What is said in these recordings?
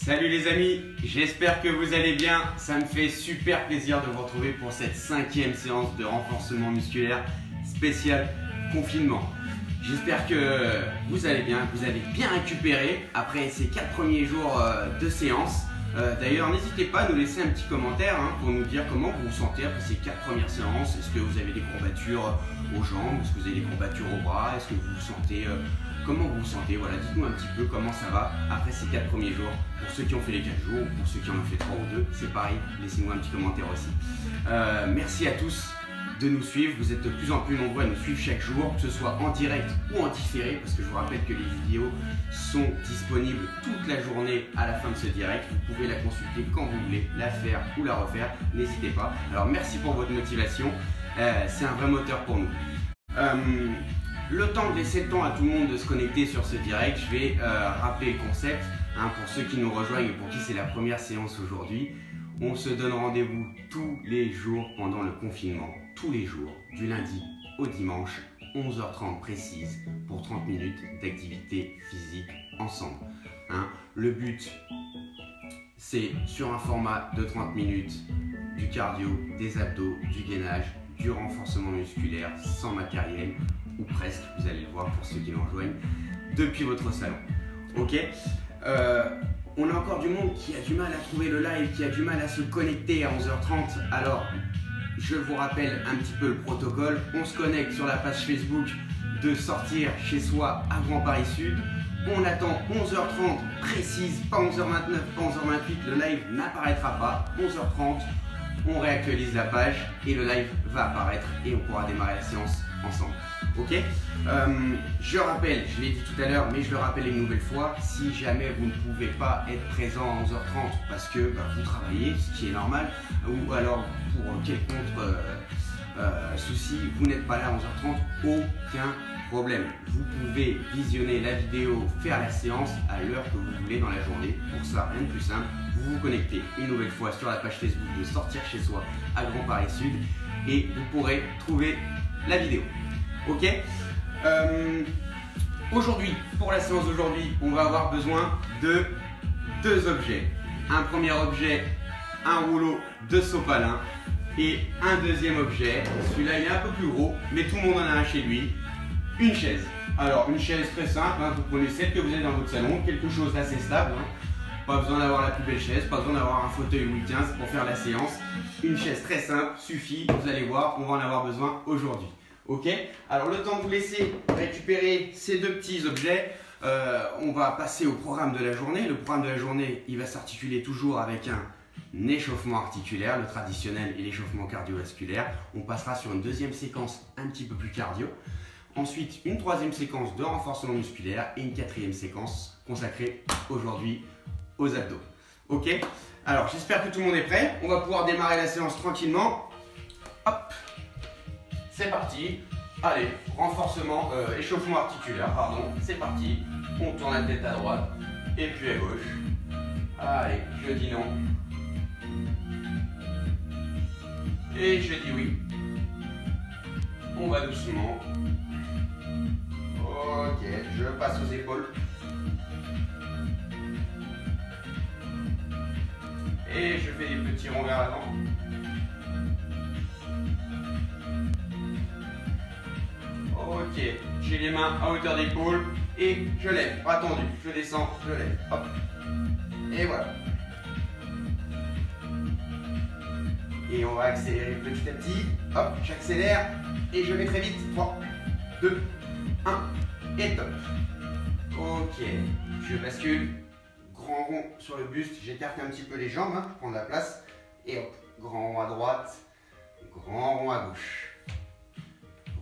Salut les amis, j'espère que vous allez bien. Ça me fait super plaisir de vous retrouver pour cette 5e séance de renforcement musculaire spécial confinement. J'espère que vous allez bien, que vous avez bien récupéré après ces 4 premiers jours de séance. D'ailleurs, n'hésitez pas à nous laisser un petit commentaire pour nous dire comment vous vous sentez après ces 4 premières séances. Est-ce que vous avez des courbatures aux jambes? Est-ce que vous avez des courbatures aux bras? Est-ce que vous vous sentez comment vous vous sentez? Voilà, dites-nous un petit peu comment ça va après ces 4 premiers jours. Pour ceux qui ont fait les 4 jours, pour ceux qui en ont fait 3 ou 2, c'est pareil, laissez-moi un petit commentaire aussi. Merci à tous de nous suivre, vous êtes de plus en plus nombreux à nous suivre chaque jour, que ce soit en direct ou en différé, parce que je vous rappelle que les vidéos sont disponibles toute la journée à la fin de ce direct. Vous pouvez la consulter quand vous voulez, la faire ou la refaire, n'hésitez pas. Alors merci pour votre motivation, c'est un vrai moteur pour nous. Le temps de laisser le temps à tout le monde de se connecter sur ce direct, je vais rappeler le concept pour ceux qui nous rejoignent et pour qui c'est la première séance aujourd'hui. On se donne rendez-vous tous les jours pendant le confinement, tous les jours, du lundi au dimanche, 11h30 précise, pour 30 minutes d'activité physique ensemble. Le but, c'est sur un format de 30 minutes, du cardio, des abdos, du gainage, du renforcement musculaire, sans matériel, ou presque, vous allez le voir pour ceux qui nous rejoignent, depuis votre salon. Ok, on a encore du monde qui a du mal à trouver le live, qui a du mal à se connecter à 11h30. Alors, je vous rappelle un petit peu le protocole. On se connecte sur la page Facebook de Sortir chez soi à Grand Paris Sud. On attend 11h30 précise, pas 11h29, pas 11h28. Le live n'apparaîtra pas. 11h30, on réactualise la page et le live va apparaître et on pourra démarrer la séance ensemble. Ok, je rappelle, je l'ai dit tout à l'heure, mais je le rappelle une nouvelle fois, si jamais vous ne pouvez pas être présent à 11h30 parce que vous travaillez, ce qui est normal, ou alors pour quelconque souci, vous n'êtes pas là à 11h30, aucun problème. Vous pouvez visionner la vidéo, faire la séance à l'heure que vous voulez dans la journée. Pour ça, rien de plus simple, vous vous connectez une nouvelle fois sur la page Facebook de Sortir chez soi à Grand Paris Sud et vous pourrez trouver la vidéo. Ok, aujourd'hui, pour la séance d'aujourd'hui, on va avoir besoin de 2 objets. Un premier objet, un rouleau de sopalin et un deuxième objet, celui-là il est un peu plus gros, mais tout le monde en a un chez lui, une chaise. Alors une chaise très simple, vous prenez celle que vous avez dans votre salon, quelque chose d'assez stable. Pas besoin d'avoir la plus belle chaise, pas besoin d'avoir un fauteuil Louis XV pour faire la séance. Une chaise très simple suffit, vous allez voir, on va en avoir besoin aujourd'hui. Ok, alors le temps de vous laisser récupérer ces 2 petits objets, on va passer au programme de la journée. Le programme de la journée, il va s'articuler toujours avec un échauffement articulaire, le traditionnel et l'échauffement cardiovasculaire. On passera sur une 2e séquence un petit peu plus cardio. Ensuite, une 3e séquence de renforcement musculaire et une 4e séquence consacrée aujourd'hui aux abdos. Ok, alors j'espère que tout le monde est prêt. On va pouvoir démarrer la séance tranquillement. Hop, c'est parti. Allez, renforcement, échauffement articulaire, pardon. C'est parti. On tourne la tête à droite et puis à gauche. Allez, je dis non. Et je dis oui. On va doucement. Ok, je passe aux épaules. Et je fais des petits ronds vers l'avant. Ok, j'ai les mains à hauteur d'épaule et je lève, pas tendu, je descends, je lève, hop, et voilà. Et on va accélérer petit à petit, hop, j'accélère et je vais très vite, 3, 2, 1, et top. Ok, je bascule, grand rond sur le buste, j'écarte un petit peu les jambes pour prendre la place, et hop, grand rond à droite, grand rond à gauche.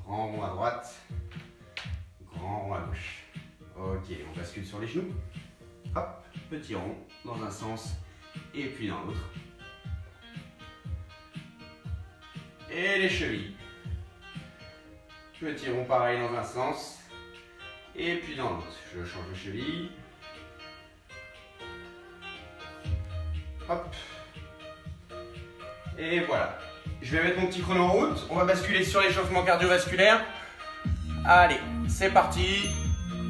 Grand rond à droite, grand rond à gauche. Ok, on bascule sur les genoux. Hop, petit rond dans un sens et puis dans l'autre. Et les chevilles. Petit rond pareil dans un sens et puis dans l'autre. Je change de cheville. Hop. Et voilà. Je vais mettre mon petit chrono en route. On va basculer sur l'échauffement cardiovasculaire. Allez, c'est parti.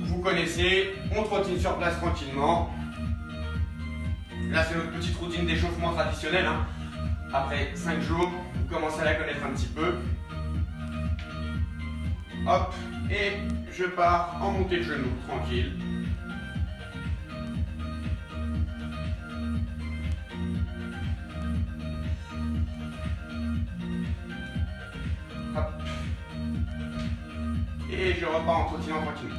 Vous connaissez. On trottine sur place tranquillement. Là, c'est notre petite routine d'échauffement traditionnelle. Hein. Après 5 jours, vous commencez à la connaître un petit peu. Hop, et je pars en montée de genoux, tranquille. Hop. Et je repars en trottinant tranquillement.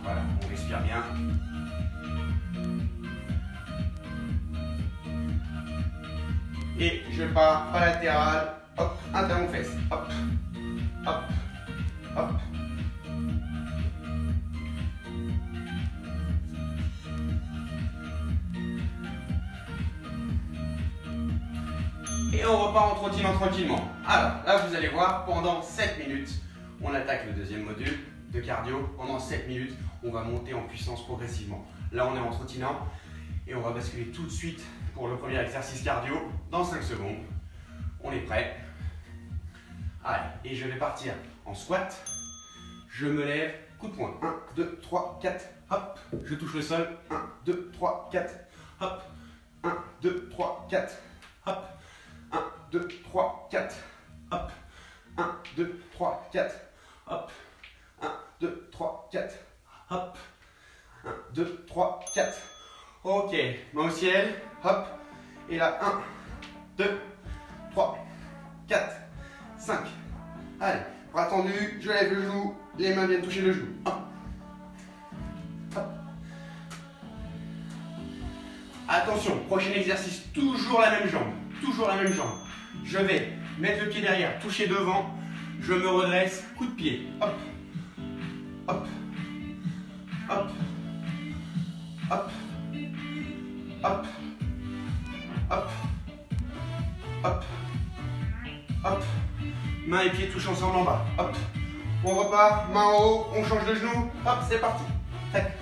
Voilà, on respire bien. Et je pars pas latéral, hop, un talon fesse, hop, hop, hop. Et on repart en trottinant tranquillement. Alors là, vous allez voir, pendant 7 minutes, on attaque le deuxième module de cardio. Pendant 7 minutes, on va monter en puissance progressivement. Là, on est en trottinant et on va basculer tout de suite pour le premier exercice cardio dans 5 secondes. On est prêt. Allez, et je vais partir en squat. Je me lève, coup de poing. 1, 2, 3, 4, hop. Je touche le sol. 1, 2, 3, 4, hop. 1, 2, 3, 4, hop. 1, 2, 3, 4, hop. 1, 2, 3, 4, hop. 1, 2, 3, 4, hop. 1, 2, 3, 4. Ok, main au ciel, hop. Et là, 1, 2, 3, 4, 5. Allez, bras tendus, je lève le genou, les mains viennent toucher le genou. Hop. Hop. Attention, prochain exercice, toujours la même jambe. Toujours la même jambe. Je vais mettre le pied derrière, toucher devant. Je me redresse, coup de pied. Hop. Hop. Hop. Hop. Hop. Hop. Hop. Hop. Main et pied touchent ensemble en bas. Hop. On repart, main en haut, on change de genou. Hop, c'est parti. Tac.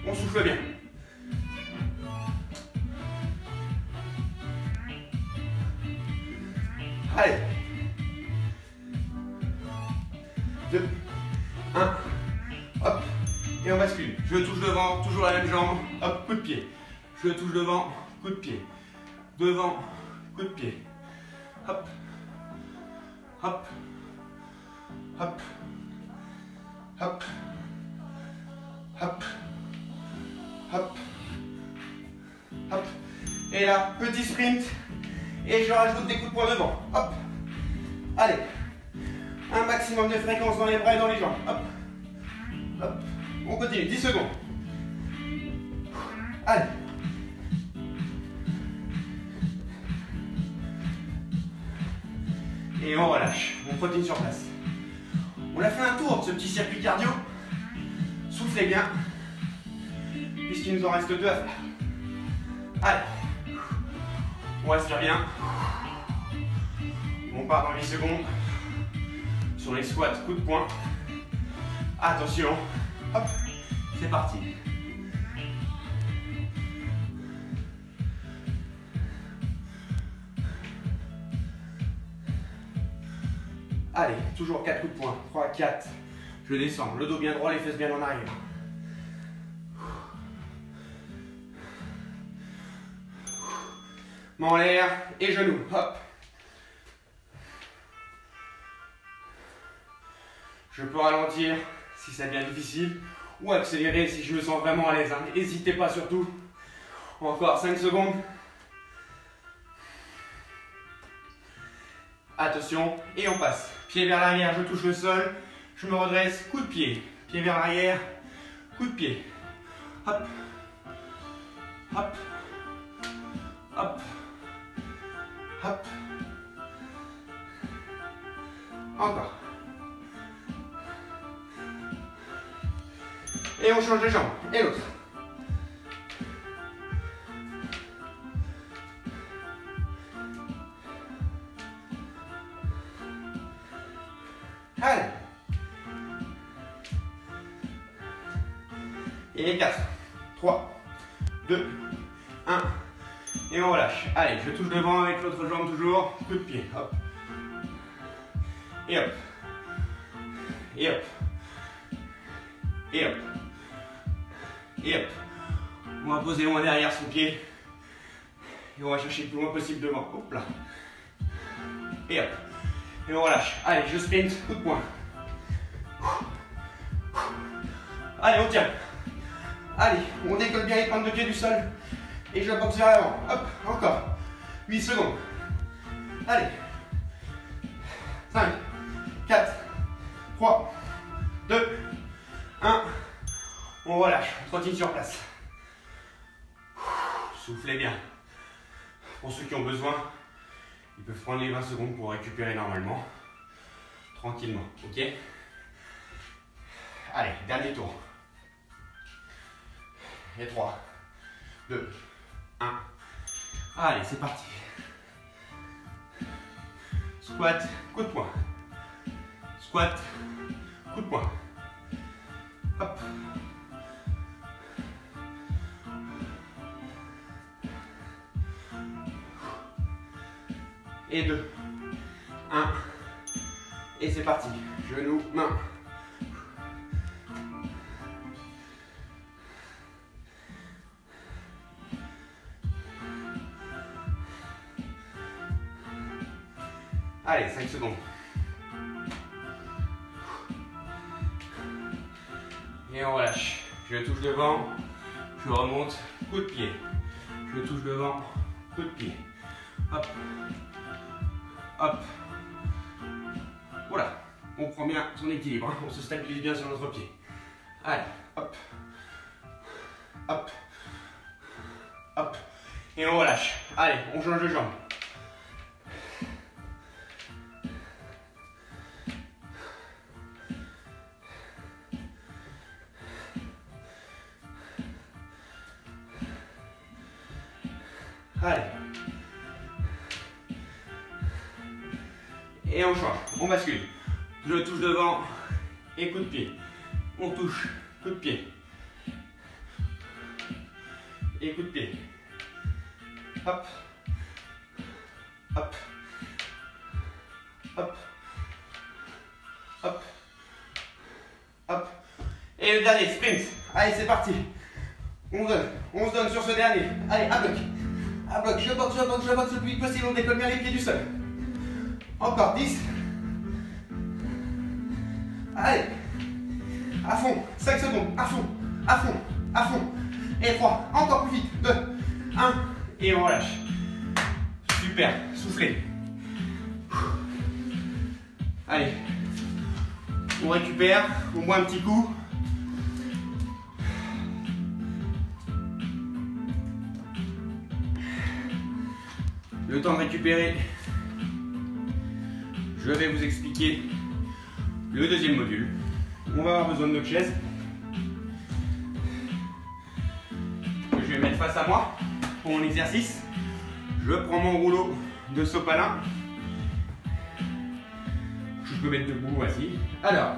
On souffle bien. Allez. 2, 1, hop, et on bascule. Je touche devant, toujours la même jambe, hop, coup de pied. Je touche devant, coup de pied. Devant, coup de pied. Hop, hop, hop, hop, hop, hop, hop. Et là, petit sprint. Et je rajoute des coups de poing devant. Hop. Allez. Un maximum de fréquence dans les bras et dans les jambes. Hop. Hop. On continue. 10 secondes. Allez. Et on relâche. On continue sur place. On a fait un tour de ce petit circuit cardio. Soufflez bien. Puisqu'il nous en reste 2 à faire. Allez. On respire bien. On part dans 8 secondes. Sur les squats, coup de poing. Attention. Hop. C'est parti. Allez, toujours 4 coups de poing. 3, 4. Je descends. Le dos bien droit, les fesses bien en arrière. Main en l'air et genoux. Hop. Je peux ralentir si ça devient difficile ou accélérer si je me sens vraiment à l'aise. N'hésitez pas surtout. Encore 5 secondes. Attention, et on passe. Pied vers l'arrière, je touche le sol. Je me redresse, coup de pied. Pied vers l'arrière, coup de pied. Hop. Hop. Hop. Hop. Encore. Et on change de jambe. Et l'autre. Allez. Et 4, 3, 2, 1. Et on relâche. Allez, je touche devant avec l'autre jambe toujours. Coup de pied. Hop. Et hop. Et hop. Et hop. Et hop. On va poser loin derrière son pied. Et on va chercher le plus loin possible devant. Hop là. Et hop. Et on relâche. Allez, je sprint. Coup de poing. Allez, on tient. Allez, on décolle bien les pointes de pied du sol. Et je la boxe vers l'avant. Hop, encore. 8 secondes. Allez. 5, 4, 3, 2, 1. On relâche. On continue sur place. Soufflez bien. Pour ceux qui ont besoin, ils peuvent prendre les 20 secondes pour récupérer normalement. Tranquillement. Ok? Allez, dernier tour. Et 3, 2, 1. Allez, c'est parti. Squat, coup de poing. Squat, coup de poing. Hop. Et 2, 1. Et c'est parti. Genoux, mains. Allez, 5 secondes. Et on relâche. Je touche devant, je remonte, coup de pied. Je touche devant, coup de pied. Hop. Hop. Voilà. On prend bien son équilibre. Hein. On se stabilise bien sur notre pied. Allez, hop. Hop. Hop. Et on relâche. Allez, on change de jambe. Allez. Et on change, on bascule. Je touche devant et coup de pied. On touche, coup de pied. Et coup de pied. Hop. Hop. Hop. Hop. Hop. Et le dernier, sprint. Allez, c'est parti. On se donne sur ce dernier. Allez, à bloc. À bloc, je boxe le plus vite possible, on décolle bien les pieds du sol. Encore 10. Allez. À fond, 5 secondes, à fond, à fond, à fond. Et 3, encore plus vite, 2, 1. Et on relâche. Super, soufflez. Allez. On récupère, on boit un petit coup. Le temps de récupérer, je vais vous expliquer le deuxième module. On va avoir besoin de notre chaise que je vais mettre face à moi pour mon exercice. Je prends mon rouleau de sopalin. Je peux mettre debout, assis. Alors,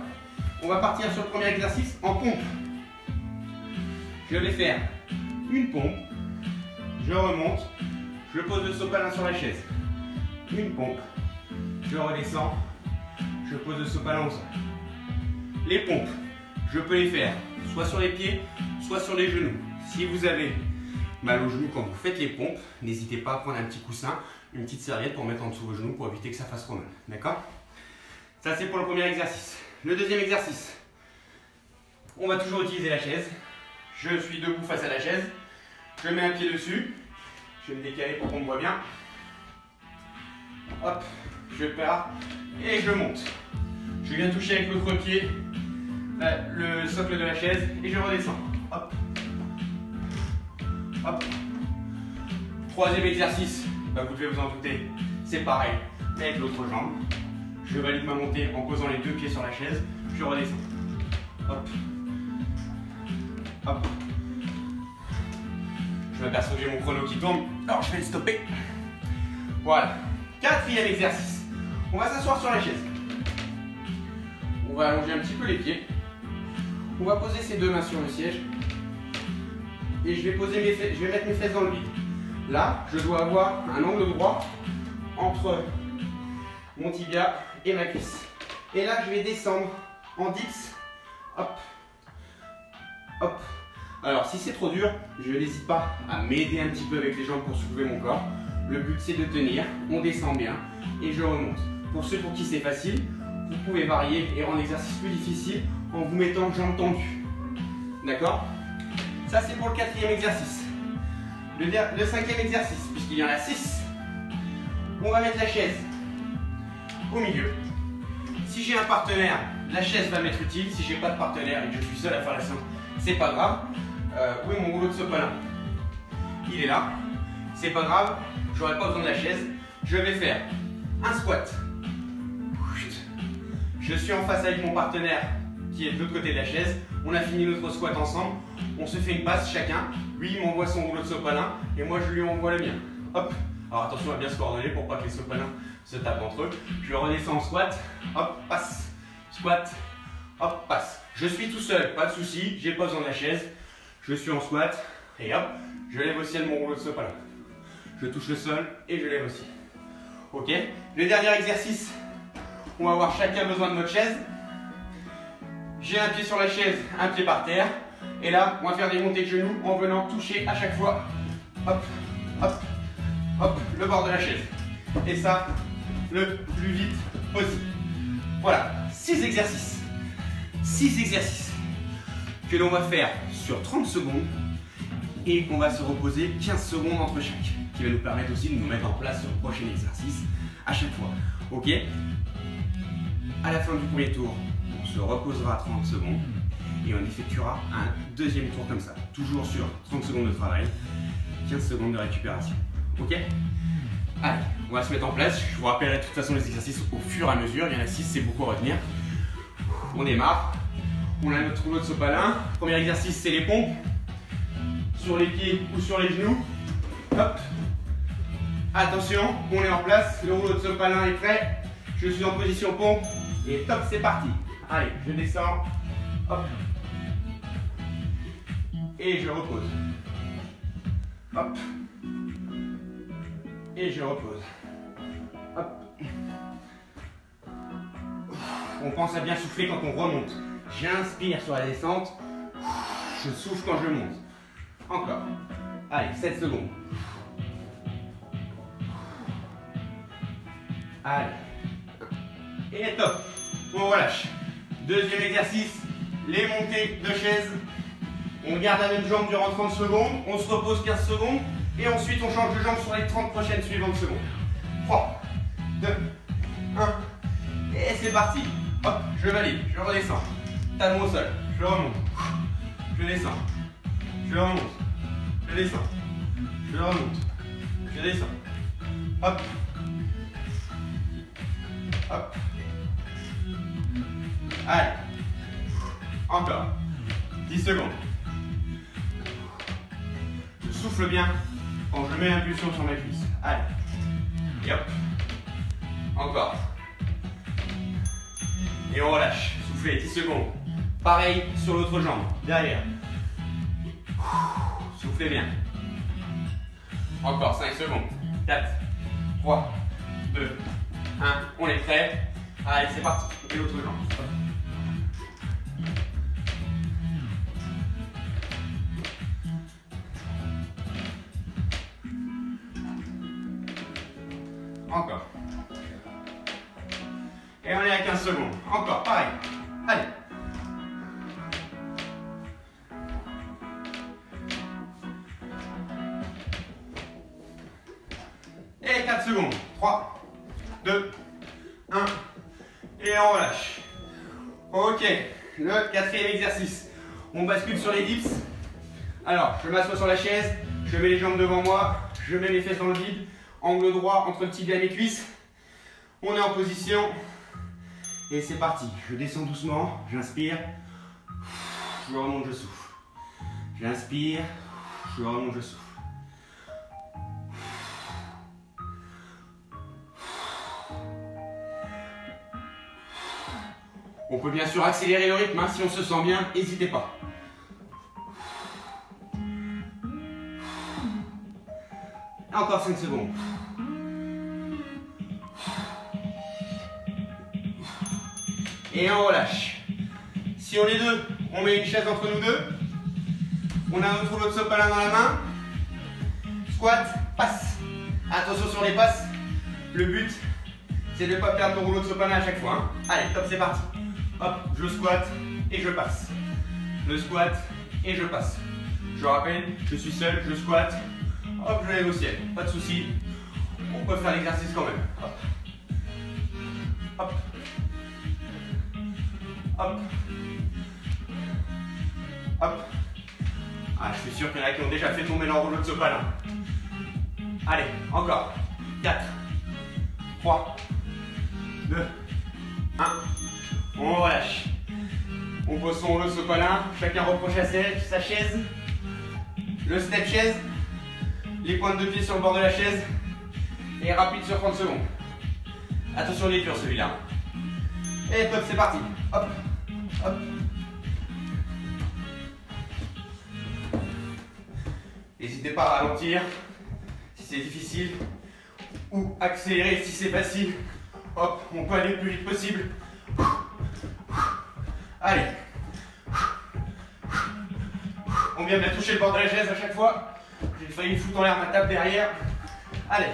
on va partir sur le premier exercice en pompe. Je vais faire une pompe, je remonte. Je pose le sopalin sur la chaise. Une pompe. Je redescends. Je pose le sopalin au sol. Les pompes, je peux les faire soit sur les pieds, soit sur les genoux. Si vous avez mal aux genoux quand vous faites les pompes, n'hésitez pas à prendre un petit coussin, une petite serviette pour mettre en dessous vos genoux pour éviter que ça fasse trop mal. D'accord? Ça, c'est pour le premier exercice. Le deuxième exercice, on va toujours utiliser la chaise. Je suis debout face à la chaise. Je mets un pied dessus. Je vais me décaler pour qu'on me voit bien. Hop, je pars et je monte. Je viens toucher avec l'autre pied le socle de la chaise et je redescends. Hop. Hop. Troisième exercice, vous devez vous en douter, c'est pareil, mais avec l'autre jambe. Je valide ma montée en posant les deux pieds sur la chaise, je redescends. Hop. Hop. Je m'aperçois que j'ai mon chrono qui tourne, alors je vais le stopper. Voilà. Quatrième exercice. On va s'asseoir sur la chaise. On va allonger un petit peu les pieds. On va poser ses deux mains sur le siège. Et je vais mettre mes fesses dans le vide. Là, je dois avoir un angle droit entre mon tibia et ma cuisse. Et là, je vais descendre en dips. Hop, hop. Alors, si c'est trop dur, je n'hésite pas à m'aider un petit peu avec les jambes pour soulever mon corps. Le but, c'est de tenir. On descend bien et je remonte. Pour ceux pour qui c'est facile, vous pouvez varier et rendre l'exercice plus difficile en vous mettant jambes tendues. D'accord? Ça, c'est pour le 4e exercice. Le 5e exercice, puisqu'il y en a 6, on va mettre la chaise au milieu. Si j'ai un partenaire, la chaise va m'être utile. Si j'ai pas de partenaire et que je suis seul à faire la séance, c'est pas grave. Où est mon rouleau de sopalin? Il est là. C'est pas grave, j'aurai pas besoin de la chaise. Je vais faire un squat. Je suis en face avec mon partenaire qui est de l'autre côté de la chaise. On a fini notre squat ensemble. On se fait une passe chacun. Lui, il m'envoie son rouleau de sopalin et moi, je lui envoie le mien. Hop. Alors attention à bien se coordonner pour pas que les sopalins se tapent entre eux. Je redescends en squat. Hop, passe. Squat. Hop, passe. Je suis tout seul, pas de souci. J'ai pas besoin de la chaise. Je suis en squat. Et hop, je lève au ciel mon rouleau de sopalin. Je touche le sol et je lève aussi. Ok. Le dernier exercice. On va avoir chacun besoin de notre chaise. J'ai un pied sur la chaise, un pied par terre. Et là, on va faire des montées de genoux en venant toucher à chaque fois. Hop, hop, hop, le bord de la chaise. Et ça, le plus vite possible. Voilà, 6 exercices. 6 exercices que l'on va faire sur 30 secondes et qu'on va se reposer 15 secondes entre chaque. Qui va nous permettre aussi de nous mettre en place sur le prochain exercice à chaque fois. Ok? À la fin du premier tour, on se reposera 30 secondes et on effectuera un deuxième tour comme ça. Toujours sur 30 secondes de travail, 15 secondes de récupération. Ok? Allez, on va se mettre en place. Je vous rappellerai de toute façon les exercices au fur et à mesure. Il y en a 6, c'est beaucoup à retenir. On démarre. On a notre rouleau de sopalin. Premier exercice, c'est les pompes. Sur les pieds ou sur les genoux. Hop. Attention, on est en place. Le rouleau de sopalin est prêt. Je suis en position pompe. Et top, c'est parti. Allez, je descends. Hop. Et je repose. Hop. Et je repose. Hop. On pense à bien souffler quand on remonte. J'inspire sur la descente. Je souffle quand je monte. Encore. Allez, 7 secondes. Allez. Et top. On relâche. Deuxième exercice, les montées de chaise. On garde la même jambe durant 30 secondes. On se repose 15 secondes. Et ensuite, on change de jambe sur les 30 prochaines suivantes secondes. 3, 2, 1. Et c'est parti. Hop, je valide. Je redescends. Talon au sol. Je remonte. Je descends. Je remonte. Je descends. Je remonte. Je descends. Hop. Hop. Allez. Encore. 10 secondes. Je souffle bien quand je mets l'impulsion sur mes cuisses. Allez. Et hop. Encore. Et on relâche. Soufflez 10 secondes. Pareil sur l'autre jambe. Derrière. Soufflez bien. Encore 5 secondes. 4, 3, 2, 1. On est prêt. Allez, c'est parti. Et l'autre jambe. Encore. Et on est à 15 secondes. Encore, pareil. Allez. Et 4 secondes. 3, 2, 1. Et on relâche. Ok. Le quatrième exercice. On bascule sur les dips. Alors, je m'assois sur la chaise. Je mets les jambes devant moi. Je mets les fesses dans le vide. Angle droit entre le tibia et les cuisses. On est en position. Et c'est parti. Je descends doucement. J'inspire. Je remonte, je souffle. J'inspire. Je remonte, je souffle. On peut bien sûr accélérer le rythme, hein, si on se sent bien, n'hésitez pas. Encore 5 secondes. Et on relâche. Si on est deux, on met une chaise entre nous deux. On a notre rouleau de sopalin dans la main. Squat, passe. Attention sur les passes. Le but, c'est de ne pas perdre le rouleau de sopalin à chaque fois. Hein. Allez, top, c'est parti. Hop, je squatte et je passe. Je squatte et je passe. Je rappelle, je suis seul, je squatte. Hop, je lève au ciel. Pas de souci. On peut faire l'exercice quand même. Hop. Hop. Hop. Hop. Ah, je suis sûr qu'il y en a qui ont déjà fait tomber leur rouleau de sopalin. Allez, encore. 4, 3, 2, 1. On relâche. On pose son rouleau de sopalin. Chacun reproche à sa chaise. Le step chaise. Les pointes de pied sur le bord de la chaise. Et rapide sur 30 secondes. Attention, il est dur celui-là. Et top, c'est parti. Hop, hop. N'hésitez pas à ralentir si c'est difficile ou accélérer si c'est facile. Hop, on peut aller le plus vite possible. Allez. On vient bien toucher le bord de la chaise à chaque fois. J'ai failli foutre en l'air ma table derrière. Allez.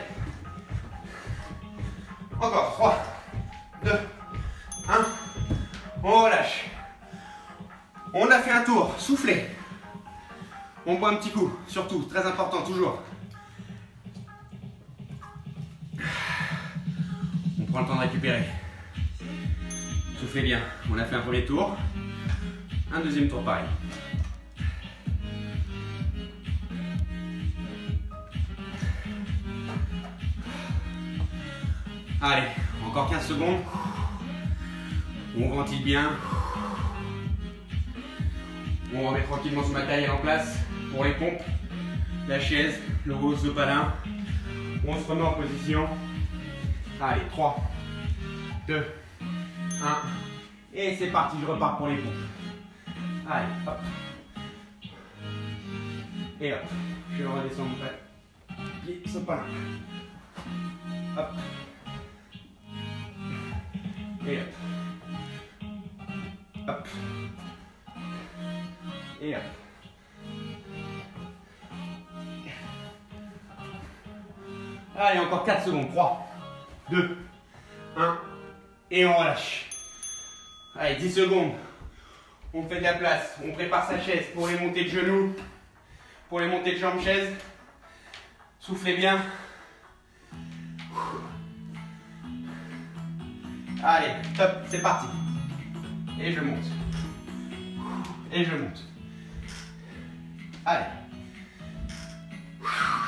Encore. 3, 2, 1. On relâche. On a fait un tour. Soufflez. On boit un petit coup. Surtout, très important, toujours. On prend le temps de récupérer. Soufflez bien. On a fait un premier tour. Un deuxième tour pareil. Allez, encore 15 secondes. On ventile bien. On remet tranquillement son matériel en place pour les pompes, la chaise, le rouleau de sopalin. On se remet en position. Allez, 3, 2, 1. Et c'est parti, je repars pour les pompes. Allez, hop. Et hop. Je redescends mon pied sopalin. Hop. Et hop. Hop. Et hop. Allez, encore 4 secondes. 3, 2, 1. Et on relâche. Allez, 10 secondes. On fait de la place. On prépare sa chaise pour les montées de genoux. Pour les montées de jambes chaise. Soufflez bien. Allez, top, c'est parti. Et je monte. Et je monte. Allez.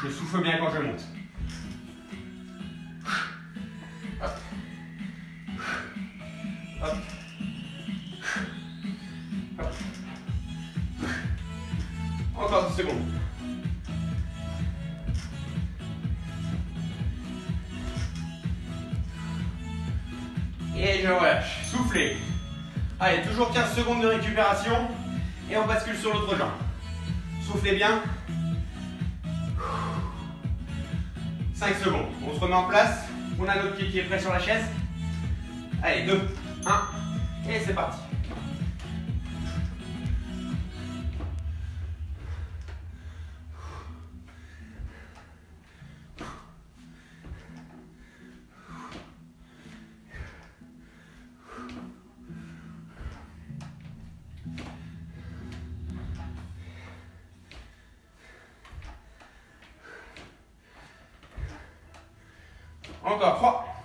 Je souffle bien quand je monte. Hop. Hop. Hop. Encore 10 secondes. Et je relâche. Soufflez. Allez, toujours 15 secondes de récupération. Et on bascule sur l'autre jambe. Soufflez bien. 5 secondes. On se remet en place. On a notre pied qui est prêt sur la chaise. Allez, 2, 1. Et c'est parti. Encore 3,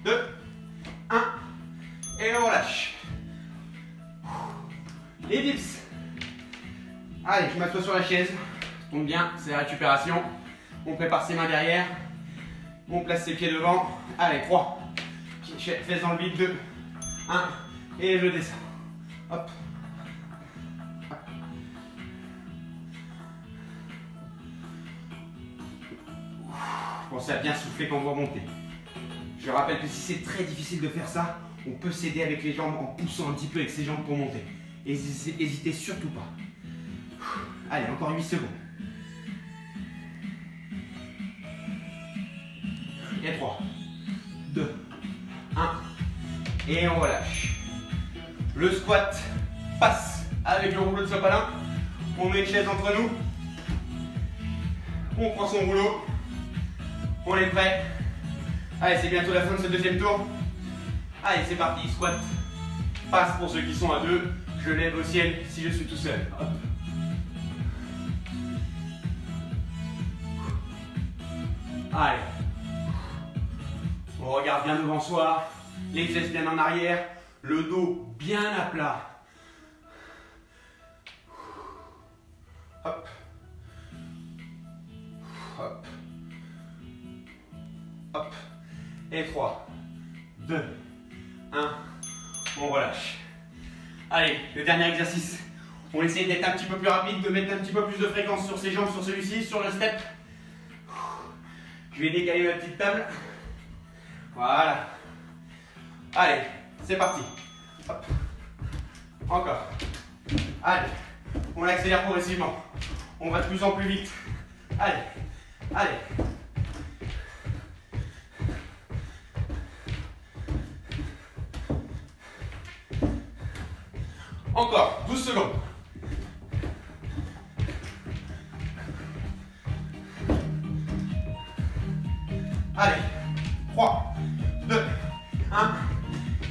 2, 1. Et on relâche. Les dips. Allez, je m'assois sur la chaise. Tombe bien, c'est la récupération. On prépare ses mains derrière. On place ses pieds devant. Allez, 3. Fesses dans le vide. 2, 1. Et je descends. Hop. Pensez à bien souffler quand vous remontez. Je rappelle que si c'est très difficile de faire ça, on peut s'aider avec les jambes en poussant un petit peu avec ses jambes pour monter. N'hésitez surtout pas. Allez, encore 8 secondes. Et 3, 2, 1. Et on relâche. Le squat passe avec le rouleau de sopalin. On met une chaise entre nous. On prend son rouleau. On est prêt. Allez, c'est bientôt la fin de ce deuxième tour. Allez, c'est parti. Squat passe pour ceux qui sont à deux. Je lève au ciel si je suis tout seul. Hop. Allez. On regarde bien devant soi. Les fesses bien en arrière. Le dos bien à plat. Hop. Hop. Hop. Et 3, 2, 1. On relâche. Allez, le dernier exercice. On essaie d'être un petit peu plus rapide, de mettre un petit peu plus de fréquence sur ses jambes, sur celui-ci, sur le step. Je vais décaler ma petite table. Voilà. Allez, c'est parti. Hop. Encore. Allez, on accélère progressivement. On va de plus en plus vite. Allez, allez. Encore, 12 secondes. Allez, 3, 2, 1,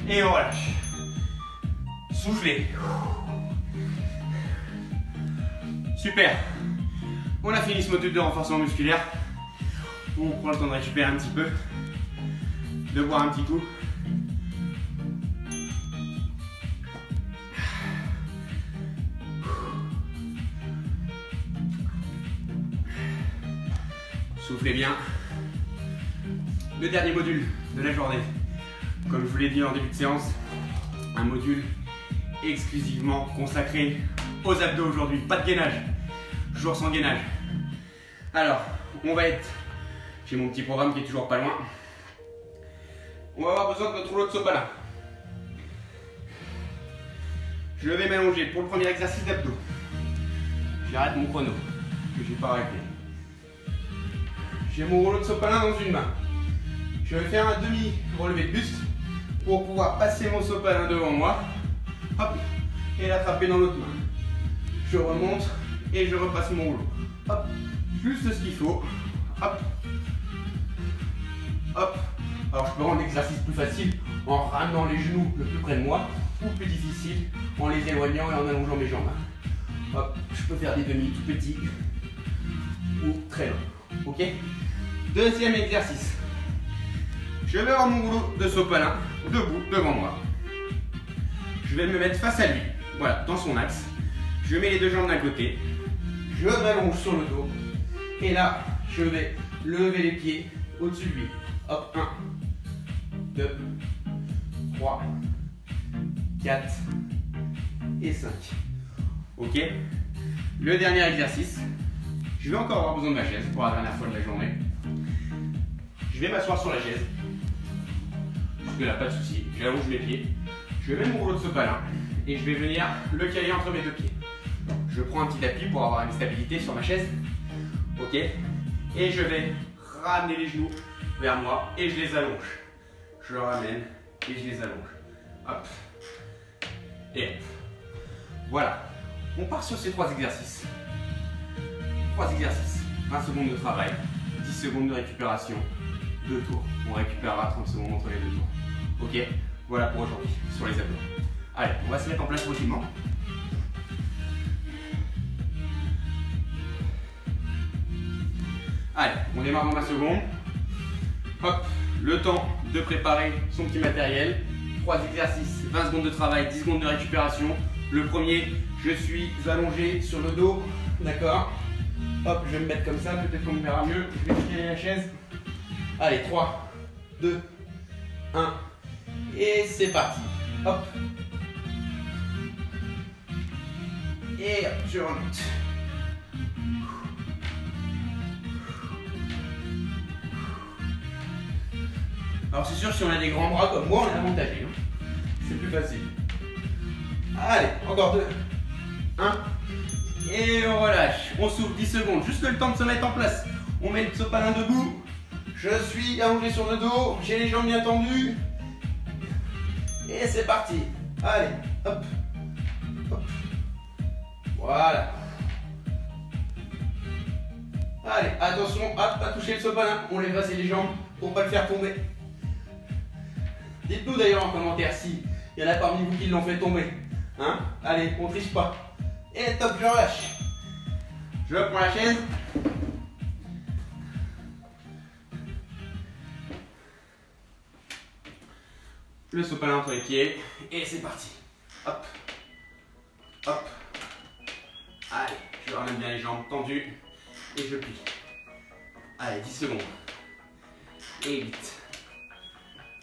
et on relâche. Soufflez. Super. On a fini ce module de renforcement musculaire. On prend le temps de récupérer un petit peu, de boire un petit coup. Soufflez bien. Le dernier module de la journée. Comme je vous l'ai dit en début de séance, un module exclusivement consacré aux abdos aujourd'hui. Pas de gainage. Jour sans gainage. Alors, on va être... J'ai mon petit programme qui est toujours pas loin. On va avoir besoin de notre rouleau de sopalin. Je vais m'allonger pour le premier exercice d'abdos. J'arrête mon chrono, que j'ai pas arrêté. J'ai mon rouleau de sopalin dans une main. Je vais faire un demi-relevé de buste pour pouvoir passer mon sopalin devant moi. Hop, et l'attraper dans l'autre main. Je remonte et je repasse mon rouleau. Hop, juste ce qu'il faut. Hop, hop. Alors je peux rendre l'exercice plus facile en ramenant les genoux le plus près de moi, ou plus difficile en les éloignant et en allongeant mes jambes. Hop, je peux faire des demi tout petits ou très longs. Ok. Deuxième exercice. Je vais avoir mon rouleau de sopalin debout devant moi. Je vais me mettre face à lui, voilà, dans son axe. Je mets les deux jambes d'un côté. Je m'allonge sur le dos. Et là, je vais lever les pieds au-dessus de lui. Hop, 1, 2, 3, 4 et 5. Ok. Le dernier exercice. Je vais encore avoir besoin de ma chaise pour la dernière fois de la journée. Je vais m'asseoir sur la chaise. Jusque là, pas de souci. J'allonge mes pieds. Je vais mettre mon rouleau de sopalin et je vais venir le caler entre mes deux pieds. Je prends un petit appui pour avoir une stabilité sur ma chaise. Ok. Et je vais ramener les genoux vers moi et je les allonge. Je le ramène et je les allonge. Hop. Et hop. Voilà. On part sur ces 3 exercices. 3 exercices. 20 secondes de travail. 10 secondes de récupération. 2 tours. On récupérera 30 secondes entre les 2 tours. Ok. Voilà pour aujourd'hui sur les abdos. Allez, on va se mettre en place tranquillement. Allez, on démarre dans 20 secondes. Hop, le temps de préparer son petit matériel. 3 exercices, 20 secondes de travail, 10 secondes de récupération. Le premier, je suis allongé sur le dos. D'accord. Hop, je vais me mettre comme ça, peut-être qu'on me verra mieux. Je vais tirer la chaise. Allez, 3, 2, 1. Et c'est parti. Hop. Et hop, je remonte. Alors c'est sûr, si on a des grands bras comme moi, on est avantagé. Hein. C'est plus facile. Allez, encore 2. 1. Et on relâche. On souffle 10 secondes. Juste le temps de se mettre en place. On met le sopalin debout. Je suis allongé sur le dos. J'ai les jambes bien tendues. Et c'est parti. Allez. hop, hop. Voilà. Allez, attention, hop, pas toucher le sopalin. On lève assez les jambes pour pas le faire tomber. Dites-nous d'ailleurs en commentaire si il y en a parmi vous qui l'ont fait tomber. Hein? Allez, on triche pas. Et top, je relâche. Je prends la chaise. Le sopalin entre les pieds. Et c'est parti. Hop. Hop. Allez, je ramène bien les jambes tendues. Et je plie. Allez, 10 secondes. Et 8.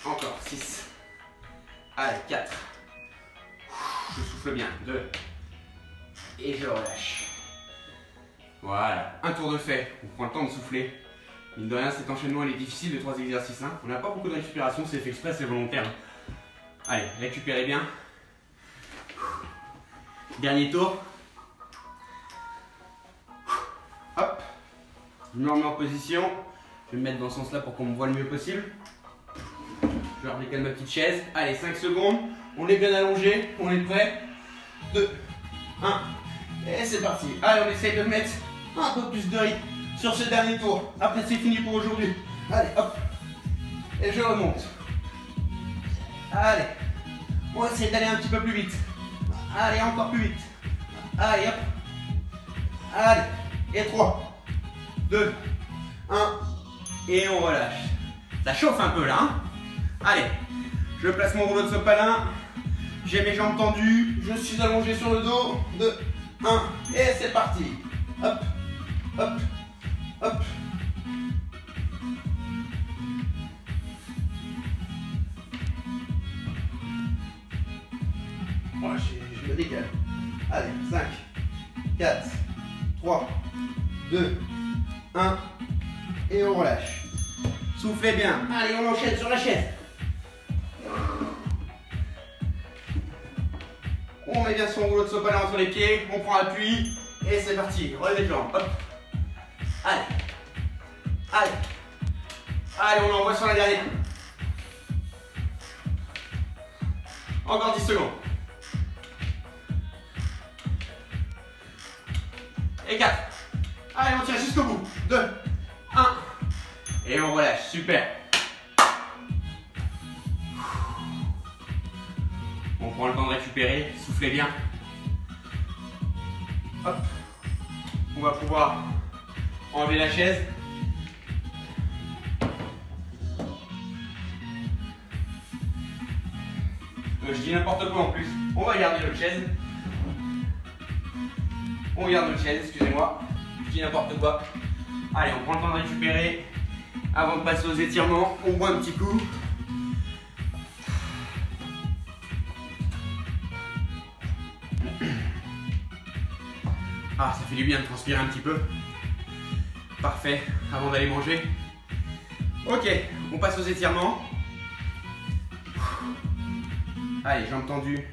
Encore 6. Allez, 4. Je souffle bien. 2. Et je relâche. Voilà. Un tour de fait. On prend le temps de souffler. Mine de rien, cet enchaînement il est difficile de 3 exercices. Hein. On n'a pas beaucoup de récupération. C'est fait exprès, c'est volontaire. Allez, récupérez bien. Dernier tour. Hop. Je me remets en position. Je vais me mettre dans ce sens-là pour qu'on me voit le mieux possible. Je redécale ma petite chaise. Allez, 5 secondes. On est bien allongé. On est prêt. 2, 1. Et c'est parti. Allez, on essaye de mettre un peu plus de rythme sur ce dernier tour. Après, c'est fini pour aujourd'hui. Allez, hop. Et je remonte. Allez. On va essayer d'aller un petit peu plus vite. Allez, encore plus vite. Allez, hop. Allez. Et 3, 2, 1. Et on relâche. Ça chauffe un peu là. Hein. Allez. Je place mon rouleau de sopalin. J'ai mes jambes tendues. Je suis allongé sur le dos. 2, 1. Et c'est parti. Hop. Hop. Hop. Moi, je me décale. Allez, 5, 4, 3, 2, 1. Et on relâche. Soufflez bien. Allez, on enchaîne sur la chaise. On met bien son rouleau de sopalin entre les pieds. On prend appui. Et c'est parti. Relevez les jambes. Hop. Allez. Allez. Allez, on envoie sur la dernière. Encore 10 secondes. Et 4. Allez, on tire jusqu'au bout. 2, 1. Et on relâche. Super. On prend le temps de récupérer. Soufflez bien. Hop. On va pouvoir enlever la chaise. Je dis n'importe quoi en plus. On va garder notre chaise. On garde notre chaise, excusez-moi. Je dis n'importe quoi. Allez, on prend le temps de récupérer. Avant de passer aux étirements, on boit un petit coup. Ah, ça fait du bien de transpirer un petit peu. Parfait, avant d'aller manger. Ok, on passe aux étirements. Allez, jambes tendues.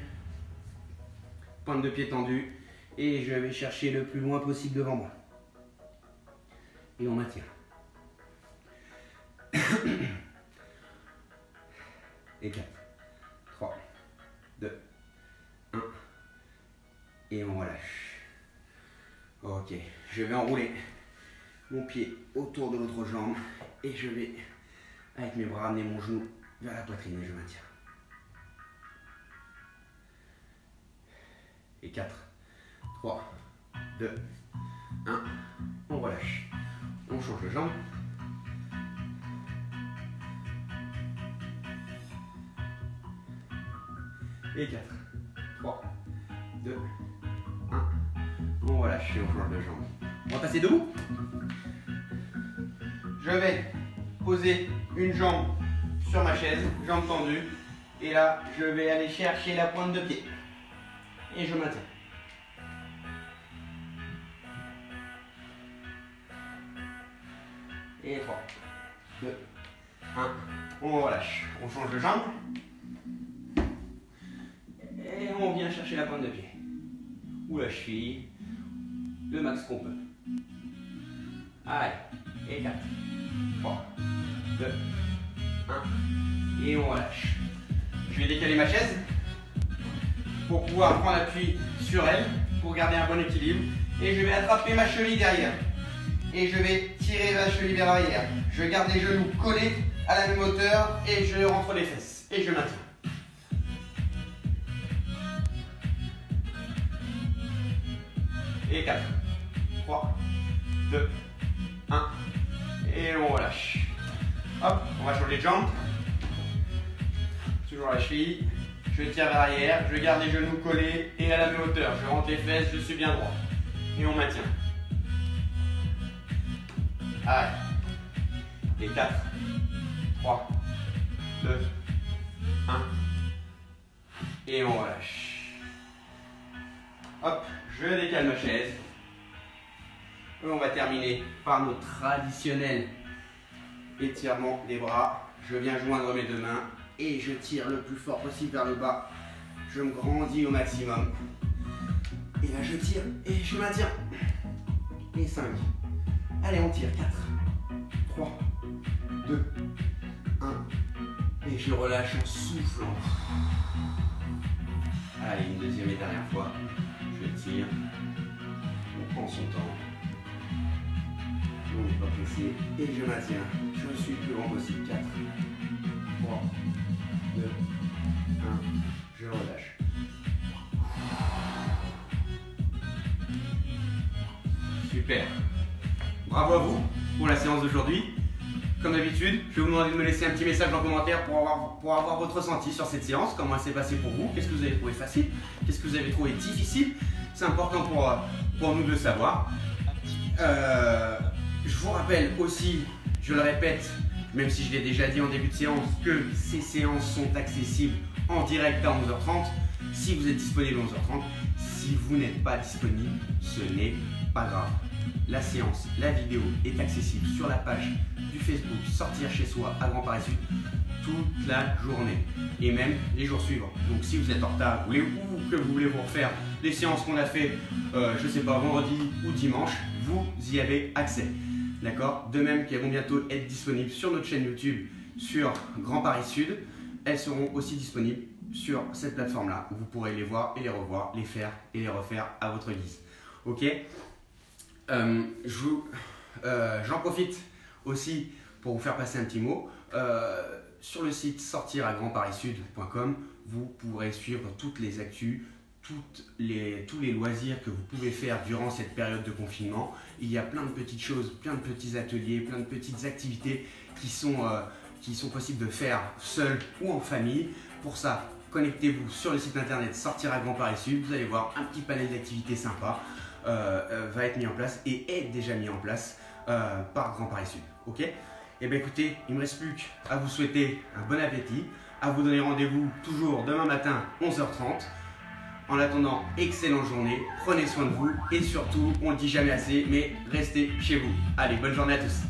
Pointe de pied tendue. Et je vais chercher le plus loin possible devant moi. Et on maintient. Et 4, 3, 2, 1. Et on relâche. Ok, je vais enrouler mon pied autour de l'autre jambe. Et je vais, avec mes bras, ramener mon genou vers la poitrine et je maintiens. Et 4, 3, 2, 1. On relâche. On change de jambe. Et 4, 3, 2, 1. On relâche et on change de jambe. On va passer debout. Je vais poser une jambe sur ma chaise, jambe tendue. Et là, je vais aller chercher la pointe de pied. Et je maintiens. Et 3, 2, 1. On relâche. On change de jambe. Et on vient chercher la pointe de pied. Ou la cheville. Le max qu'on peut. Allez. Et 4, 3, 2, 1. Et on relâche. Je vais décaler ma chaise. pour pouvoir prendre appui sur elle, pour garder un bon équilibre. Et je vais attraper ma cheville derrière. Et je vais tirer la cheville vers l'arrière. Je garde les genoux collés à la même hauteur et je rentre les fesses. Et je maintiens. Et 4, 3, 2, 1. Et on relâche. Hop, on va changer de jambe. Toujours la cheville. Je tire vers l'arrière. Je garde les genoux collés et à la même hauteur. Je rentre les fesses, je suis bien droit. Et on maintient. Allez. Et 4, 3, 2, 1. Et on relâche. Hop, je décale ma chaise. Et on va terminer par notre traditionnel étirement des bras. Je viens joindre mes deux mains et je tire le plus fort possible vers le bas. Je me grandis au maximum. Et là je tire et je maintiens. Et 5. Allez, on tire. 4, 3, 2, 1. Et je relâche en soufflant. Allez, une deuxième et dernière fois. Je tire. On prend son temps. On n'est pas pressé. Et je maintiens. Je suis le plus grand possible. 4, 3, 2, 1. Je relâche. Super. Bravo à vous pour la séance d'aujourd'hui. Comme d'habitude, je vais vous demander de me laisser un petit message en commentaire pour avoir votre ressenti sur cette séance. Comment elle s'est passée pour vous? Qu'est-ce que vous avez trouvé facile? Qu'est-ce que vous avez trouvé difficile? C'est important pour nous de le savoir. Je vous rappelle aussi, je le répète, même si je l'ai déjà dit en début de séance, que ces séances sont accessibles en direct à 11h30. Si vous êtes disponible à 11h30, si vous n'êtes pas disponible, ce n'est pas grave. La séance, la vidéo est accessible sur la page du Facebook Sortir chez soi à Grand Paris Sud toute la journée et même les jours suivants. Donc si vous êtes en retard ou que vous voulez vous refaire les séances qu'on a fait, je sais pas, vendredi ou dimanche, vous y avez accès. D'accord? De même qu'elles vont bientôt être disponibles sur notre chaîne YouTube sur Grand Paris Sud, elles seront aussi disponibles sur cette plateforme-là. Vous pourrez les voir et les revoir, les faire et les refaire à votre guise. Ok? J'en profite aussi pour vous faire passer un petit mot. Sur le site sortiragrandparissud.com, vous pourrez suivre toutes les actus, tous les loisirs que vous pouvez faire durant cette période de confinement. Il y a plein de petites choses, plein de petits ateliers, plein de petites activités qui sont possibles de faire seul ou en famille. Pour ça, connectez-vous sur le site internet Sortir à Grand Paris Sud. Vous allez voir un petit panel d'activités sympas va être mis en place et est déjà mis en place par Grand Paris Sud. Ok? Et bien écoutez, il ne me reste plus qu'à vous souhaiter un bon appétit, à vous donner rendez-vous toujours demain matin 11h30. En attendant, excellente journée, prenez soin de vous et surtout, on ne le dit jamais assez, mais restez chez vous. Allez, bonne journée à tous.